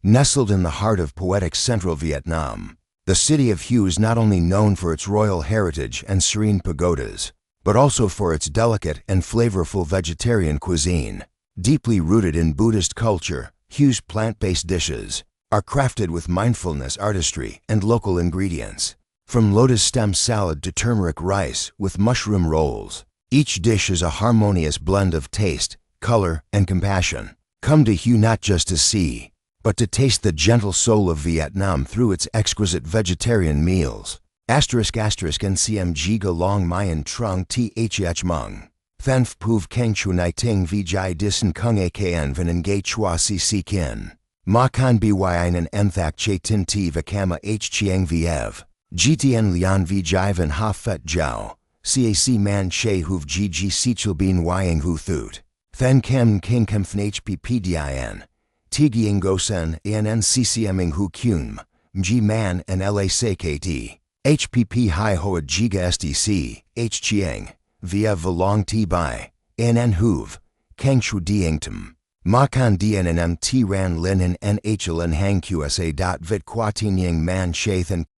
Nestled in the heart of poetic central Vietnam, the city of Hue is not only known for its royal heritage and serene pagodas, but also for its delicate and flavorful vegetarian cuisine. Deeply rooted in Buddhist culture, Hue's plant-based dishes are crafted with mindfulness, artistry, and local ingredients. From lotus stem salad to turmeric rice with mushroom rolls, each dish is a harmonious blend of taste, color, and compassion. Come to Hue not just to see, but to taste the gentle soul of Vietnam through its exquisite vegetarian meals. **NCMG Galong Mayan Trung Th Mung. Than Phuv Keng Chu Nai Ting Vijay Disan Kung Akn Van Ngay Chua Si Kin. Ma Kan Byin Enthak Che Tin T Vakama H Chiang Viev. GTN Lian Vijay Van Ha Phet Jiao. CAC Man Che Huv GG Sichel Bin Wyang Hu Thut. Than Kem King Kempfen HPP Din. Tigiang Gosen ANNCCMing Hu Kun. Mji Man and LA KT. HPP Hai Hoa Giga SDC, H Chiang, Via Valong T Bai, NN Huv, Kang Shu Diangtum, Makan DNNM T Ran Lin and NHLN Hang QSA. Vit Qua Tinyang Man Shathan